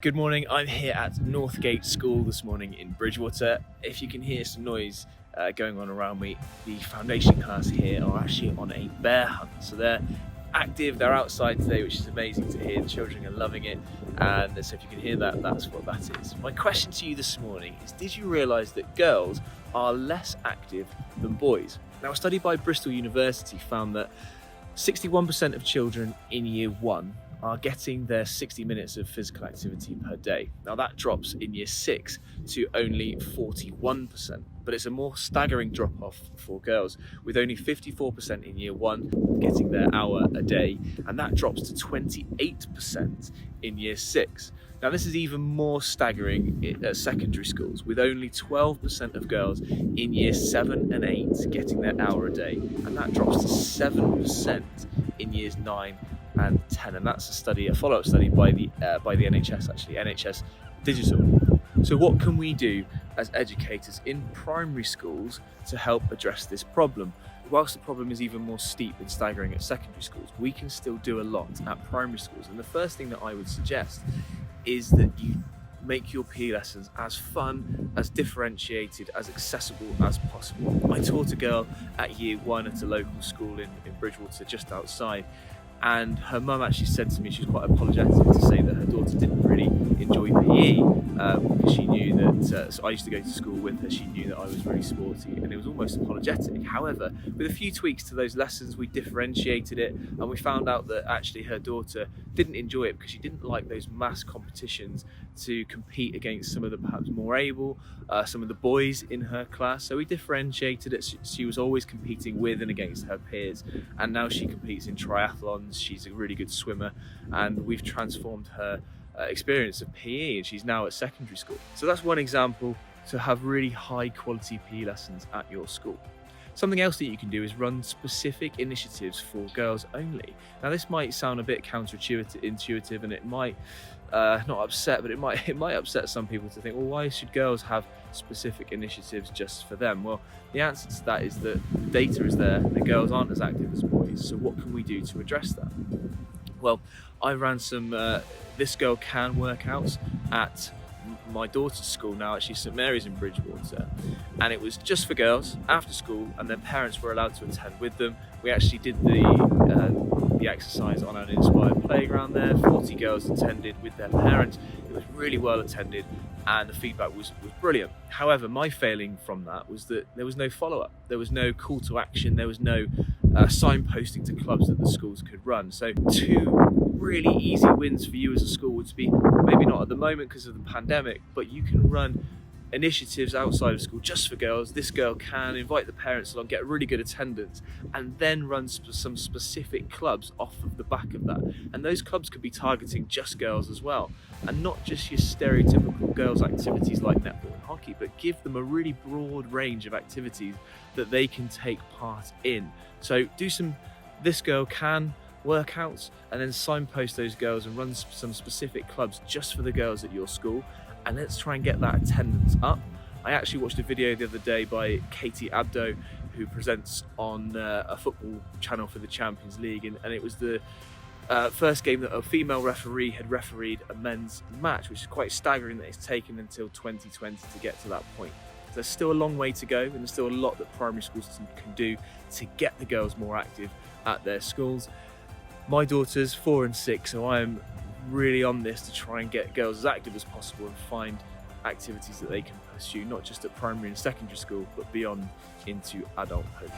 Good morning, I'm here at Northgate School this morning in Bridgwater. If you can hear some noise going on around me, the foundation class here are actually on a bear hunt. So they're active, they're outside today, which is amazing to hear. The children are loving it, and so if you can hear that, that's what that is. My question to you this morning is, did you realise that girls are less active than boys? Now, a study by Bristol University found that 61% of children in year 1 are getting their 60 minutes of physical activity per day. Now that drops in year 6 to only 41%, but it's a more staggering drop off for girls, with only 54% in year 1 getting their hour a day, and that drops to 28% in year 6. Now this is even more staggering at secondary schools, with only 12% of girls in year 7 and 8 getting their hour a day, and that drops to 7% in years 9 and 10, and that's a follow-up study by the NHS, actually, NHS Digital. So what can we do as educators in primary schools to help address this problem? Whilst the problem is even more steep and staggering at secondary schools, we can still do a lot at primary schools. And the first thing that I would suggest is that you make your PE lessons as fun, as differentiated, as accessible as possible. I taught a girl at year 1 at a local school in Bridgwater, just outside, and her mum actually said to me she was quite apologetic to say that her daughter didn't really enjoy PE because she knew that, so I used to go to school with her, she knew that I was really sporty, and it was almost apologetic. However, with a few tweaks to those lessons, we differentiated it, and we found out that actually her daughter didn't enjoy it because she didn't like those mass competitions to compete against some of the perhaps more able, some of the boys in her class. So we differentiated it. She was always competing with and against her peers, and now she competes in triathlons. She's a really good swimmer, and we've transformed her experience of PE, and she's now at secondary school. So that's one example to have really high quality PE lessons at your school. Something else that you can do is run specific initiatives for girls only. Now this might sound a bit counterintuitive, and it might not upset, but it might upset some people to think, well, why should girls have specific initiatives just for them? Well, the answer to that is that the data is there, the girls aren't as active as boys, so what can we do to address that? Well, I ran some This Girl Can workouts at my daughter's school, now actually St Mary's in Bridgwater, and it was just for girls after school, and their parents were allowed to attend with them. We actually did the exercise on an inspired playground there. 40 girls attended with their parents. It was really well attended, and the feedback was brilliant. However, my failing from that was that there was no follow-up, there was no call to action, there was no signposting to clubs that the schools could run. So 2 really easy wins for you as a school would be, maybe not at the moment because of the pandemic, but you can run initiatives outside of school just for girls. This Girl Can invite the parents along, get really good attendance, and then run some specific clubs off of the back of that. And those clubs could be targeting just girls as well, and not just your stereotypical girls activities like netball and hockey, but give them a really broad range of activities that they can take part in. So do some This Girl Can workouts, and then signpost those girls and run some specific clubs just for the girls at your school, and let's try and get that attendance up. I actually watched a video the other day by Katie Abdo, who presents on a football channel for the Champions League, and it was the first game that a female referee had refereed a men's match, which is quite staggering that it's taken until 2020 to get to that point. There's still a long way to go, and there's still a lot that primary schools can do to get the girls more active at their schools. My daughter's 4 and 6, so I am really on this to try and get girls as active as possible and find activities that they can pursue, not just at primary and secondary school, but beyond into adulthood.